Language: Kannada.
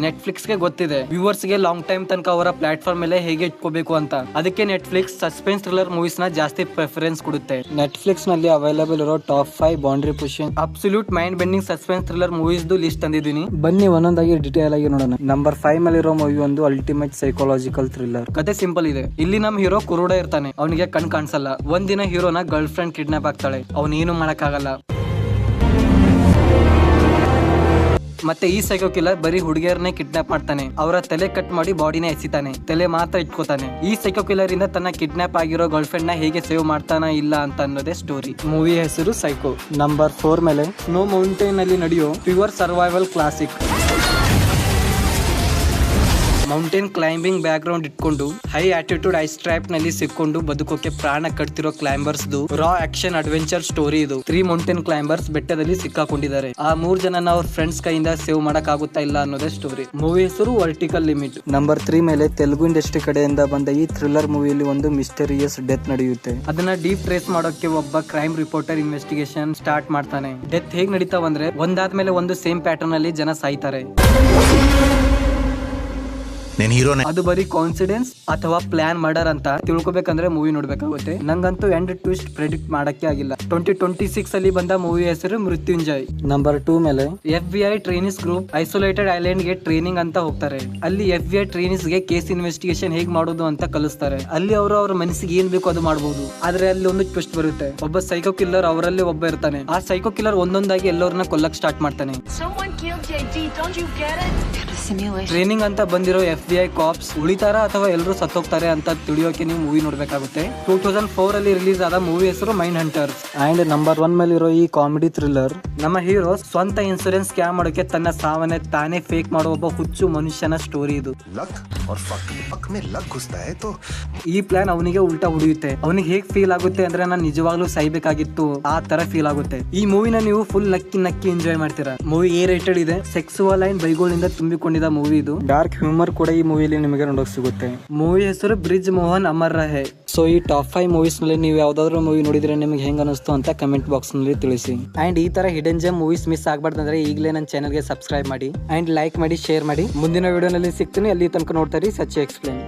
ನೆಟ್ಫ್ಲಿಕ್ಸ್ ಗೆ ಗೊತ್ತಿದೆ ವ್ಯೂವರ್ಸ್ ಗೆ ಲಾಂಗ್ ಟೈಮ್ ತನಕ ಅವರ ಪ್ಲಾಟ್ಫಾರ್ಮ್ ಮೇಲೆ ಹೇಗೆ ಇಟ್ಕೋಬೇಕು ಅಂತ. ಅದಕ್ಕೆ ನೆಟ್ಫ್ಲಿಕ್ಸ್ ಸಸ್ಪೆನ್ಸ್ ಥ್ರಿಲ್ಲರ್ ಮೂವೀಸ್ ನ ಜಾಸ್ತಿ ಪ್ರೆಫರೆನ್ಸ್ ಕೊಡುತ್ತೆ. ನೆಟ್ಫ್ಲಿಕ್ಸ್ ನಲ್ಲಿ ಅವೈಲೇಬಲ್ ಇರೋ top 5 boundary pushing absolute mind bending suspense thriller movies list ತಂದಿದ್ದೀನಿ. ಬನ್ನಿ ಒಂದೊಂದಾಗಿ ಡಿಟೇಲ್ ಆಗಿ ನೋಡೋಣ. ನಂಬರ್ 5 ಮೇಲೆ ಇರೋ ಮೂವಿ ಒಂದು ಅಲ್ಟಿಮೇಟ್ ಸೈಕಾಲಜಿಕಲ್ ಥ್ರಿಲ್ಲರ್. ಕತೆ ಸಿಂಪಲ್ ಇದೆ. ಇಲ್ಲಿ ನಮ್ ಹೀರೋ ಕುರುಡ ಇರ್ತಾನೆ, ಅವನಿಗೆ ಕಣ್ ಕಾಣಿಸಲ್ಲ. ಒಂದಿನ ಹೀರೋನ ಗರ್ಲ್ ಫ್ರೆಂಡ್ ಕಿಡ್ನಾಪ್ ಆಗ್ತಾಳೆ, ಅವನೇನು ಮಾಡಕ್ಕಾಗಲ್ಲ. ಮತ್ತೆ ಈ ಸೈಕೋ ಕಿಲ್ಲರ್ ಬರೀ ಹುಡುಗಿಯರನ್ನೇ ಕಿಡ್ನಾಪ್ ಮಾಡ್ತಾನೆ, ಅವರ ತಲೆ ಕಟ್ ಮಾಡಿ ಬಾಡಿನೇ ಎಸಿತಾನೆ, ತಲೆ ಮಾತ್ರ ಇಟ್ಕೋತಾನೆ. ಈ ಸೈಕೋ ಕಿಲ್ಲರ್ ಇಂದ ತನ್ನ ಕಿಡ್ನಾಪ್ ಆಗಿರೋ ಗರ್ಲ್ ಫ್ರೆಂಡ್ ನ ಹೇಗೆ ಸೇವ್ ಮಾಡ್ತಾನ ಇಲ್ಲ ಅಂತ ಅನ್ನೋದೇ ಸ್ಟೋರಿ. ಮೂವಿ ಹೆಸರು ಸೈಕೋ. ನಂಬರ್ 4 ಮೇಲೆ ಸ್ನೋ ಮೌಂಟೇನ್ ಅಲ್ಲಿ ನಡೆಯೋ pure survival classic. Mountain climbing back ground ಇಟ್ಕೊಂಡು ಹೈ ಆಟಿಟ್ಯೂಡ್ ಐಸ್ ಟ್ರ್ಯಾಪ್ ನಲ್ಲಿ ಸಿಕ್ಕೊಂಡು ಬದುಕೋಕೆ ಪ್ರಾಣ ಕಟ್ತಿರೋ ಕ್ಲೈಂಬರ್ಸ್ ರಾ ಆಕ್ಷನ್ ಅಡ್ವೆಂಚರ್ ಸ್ಟೋರಿ ಇದು. 3 ಮೌಂಟೇನ್ ಕ್ಲೈಂಬರ್ಸ್ ಬೆಟ್ಟದಲ್ಲಿ ಸಿಕ್ಕಾಕೊಂಡಿದ್ದಾರೆ. ಆ 3 ಜನನ ಅವ್ರ ಫ್ರೆಂಡ್ಸ್ ಕೈಯಿಂದ ಸೇವ್ ಮಾಡಕ್ ಆಗುತ್ತಾ ಇಲ್ಲ ಅನ್ನೋದೇ ಸ್ಟೋರಿ. ಮೂವಿ ಹೆಸರು ವರ್ಟಿಕಲ್ ಲಿಮಿಟ್. ನಂಬರ್ 3 ಮೇಲೆ ತೆಲುಗು ಇಂಡಸ್ಟ್ರಿ ಕಡೆಯಿಂದ ಬಂದ ಈ ಥ್ರಿಲ್ಲರ್ ಮೂವಿಯಲ್ಲಿ ಒಂದು ಮಿಸ್ಟೀರಿಯಸ್ ಡೆತ್ ನಡೆಯುತ್ತೆ. ಅದನ್ನ ಡೀಪ್ ಟ್ರೇಸ್ ಮಾಡೋಕೆ ಒಬ್ಬ ಕ್ರೈಮ್ ರಿಪೋರ್ಟರ್ ಇನ್ವೆಸ್ಟಿಗೇಷನ್ ಸ್ಟಾರ್ಟ್ ಮಾಡ್ತಾನೆ. ಡೆತ್ ಹೇಗ್ ನಡೀತಾವಂದ್ರೆ ಒಂದಾದ್ಮೇಲೆ ಒಂದು ಸೇಮ್ ಪ್ಯಾಟರ್ನ್ ಅಲ್ಲಿ ಜನ ಸಾಯ್ತಾರೆ. ಅದು ಬರೀ ಕಾನ್ಸಿಡೆನ್ಸ್ ಅಥವಾ ಪ್ಲಾನ್ ಮರ್ಡರ್ ಅಂತ ತಿಳ್ಕೊಬೇಕಂದ್ರೆ ಮೂವಿ ನೋಡ್ಬೇಕಾಗುತ್ತೆ. ನಂಗಂತೂ ಎಂಡ್ ಟ್ವಿಸ್ಟ್ ಪ್ರೆಡಿಕ್ಟ್ ಮಾಡಕ್ಕೆ ಆಗಿಲ್ಲ. 2026 ಅಲ್ಲಿ ಬಂದ ಮೂವಿ ಹೆಸರು ಮೃತ್ಯುಂಜಯ್. ನಂಬರ್ 2 ಮೇಲೆ FBI ಟ್ರೈನಿಸ್ ಗ್ರೂಪ್ ಐಸೋಲೇಟೆಡ್ ಐಲ್ಯಾಂಡ್ ಗೆ ಟ್ರೈನಿಂಗ್ ಅಂತ ಹೋಗ್ತಾರೆ. ಅಲ್ಲಿ FBI ಟ್ರೈನಿಸ್ ಗೆ ಕೇಸ್ ಇನ್ವೆಸ್ಟಿಗೇಷನ್ ಹೇಗ್ ಮಾಡೋದು ಅಂತ ಕಲಿಸ್ತಾರೆ. ಅಲ್ಲಿ ಅವರು ಅವ್ರ ಮನಸ್ಸಿಗೆ ಏನ್ ಬೇಕೋ ಅದು ಮಾಡಬಹುದು. ಆದ್ರೆ ಅಲ್ಲಿ ಒಂದು ಟ್ವಿಸ್ಟ್ ಬರುತ್ತೆ. ಒಬ್ಬ ಸೈಕೋ ಕಿಲ್ಲರ್ ಅವರಲ್ಲಿ ಒಬ್ಬ ಇರ್ತಾನೆ. ಆ ಸೈಕೋ ಕಿಲ್ಲರ್ ಒಂದೊಂದಾಗಿ ಎಲ್ಲರನ್ನ ಕೊಲ್ಲಕ್ ಸ್ಟಾರ್ಟ್ ಮಾಡ್ತಾನೆ. ಟ್ರೈನಿಂಗ್ ಅಂತ ಬಂದಿರೋ FBI ಕಾಪ್ಸ್ ಉಳಿತಾರ ಅಥವಾ ಎಲ್ಲರೂ ಸತ್ತೋಗ್ತಾರೆ ಅಂತ ತಿಳಿಯೋಕೆ ನೀವು ಮೂವಿ ನೋಡ್ಬೇಕಾಗುತ್ತೆ. 2004 ಅಲ್ಲಿ ರಿಲೀಸ್ ಆದ ಮೂವಿ ಹೆಸರು ಮೈಂಡ್ ಹಂಟರ್ಸ್. ಅಂಡ್ ನಂಬರ್ 1 ಮೇಲೆ ಇರೋ ಈ ಕಾಮಿಡಿ ಥ್ರಿಲ್ಲರ್. ನಮ್ಮ ಹೀರೋ ಸ್ವಂತ ಇನ್ಸೂರೆನ್ಸ್ ಸ್ಕ್ಯಾಮ್ ಮಾಡೋಕೆ ತನ್ನ ಸಾವನ್ನೇ ತಾನೇ ಫೇಕ್ ಮಾಡೋ ಒಬ್ಬ ಹುಚ್ಚು ಮನುಷ್ಯನ ಸ್ಟೋರಿ ಇದು. ಈ ಪ್ಲಾನ್ ಅವನಿಗೆ ಉಲ್ಟಾ ಹೊಡೆಯುತ್ತೆ. ಅವನಿಗೆ ಹೇಗ್ ಫೀಲ್ ಆಗುತ್ತೆ ಅಂದ್ರೆ ನಾನು ನಿಜವಾಗ್ಲೂ ಸಾಯ್ಬೇಕಾಗಿತ್ತು ಆ ತರ ಫೀಲ್ ಆಗುತ್ತೆ. ಈ ಮೂವಿನ ನೀವು ಫುಲ್ ನಕ್ಕಿ ಎಂಜಾಯ್ ಮಾಡ್ತೀರಾ. ಮೂವಿ A ರೇಟೆಡ್ ಇದೆ. ಸೆಕ್ಸುವಲ್ ಅಂಡ್ ಬೈಗಳಿಂದ ತುಂಬಿಕೊಂಡಿದ್ದ ಮೂವಿ ಇದು. ಡಾರ್ಕ್ ಹ್ಯೂಮರ್ ಕೂಡ ಈ ಮೂವಿಲಿ ನಿಮಗೆ ನೋಡೋಕೆ ಸಿಗುತ್ತೆ. ಮೂವಿ ಹೆಸರು ಬ್ರಿಜ್ ಮೋಹನ್ ಅಮರ್ ರಹೆ. ಸೊ ಈ ಟಾಪ್ 5 ಮೂವೀಸ್ ನಲ್ಲಿ ನೀವು ಯಾವ್ದಾದ್ರು ಮೂವಿ ನೋಡಿದ್ರೆ ನಿಮಗೆ ಹೆಂಗ್ ಅನಿಸ್ತು ಅಂತ ಕಮೆಂಟ್ ಬಾಕ್ಸ್ ನಲ್ಲಿ ತಿಳಿಸಿ. ಅಂಡ್ ಈ ತರ ಹಿಡನ್ ಜೆಮ್ ಮೂವೀಸ್ ಮಿಸ್ ಆಗ್ಬಾರ್ದಂದ್ರೆ ಈಗಲೇ ನನ್ನ ಚಾನಲ್ಗೆ ಸಬ್ಸ್ಕ್ರೈಬ್ ಮಾಡಿ ಅಂಡ್ ಲೈಕ್ ಮಾಡಿ, ಶೇರ್ ಮಾಡಿ. ಮುಂದಿನ ವಿಡಿಯೋನಲ್ಲಿ ಸಿಗ್ತೀನಿ. ಅಲ್ಲಿ ತನಕ ನೋಡ್ತಾ ಇರಿ ಸಚ್ಚಿ ಎಕ್ಸ್ಪ್ಲೇನ್.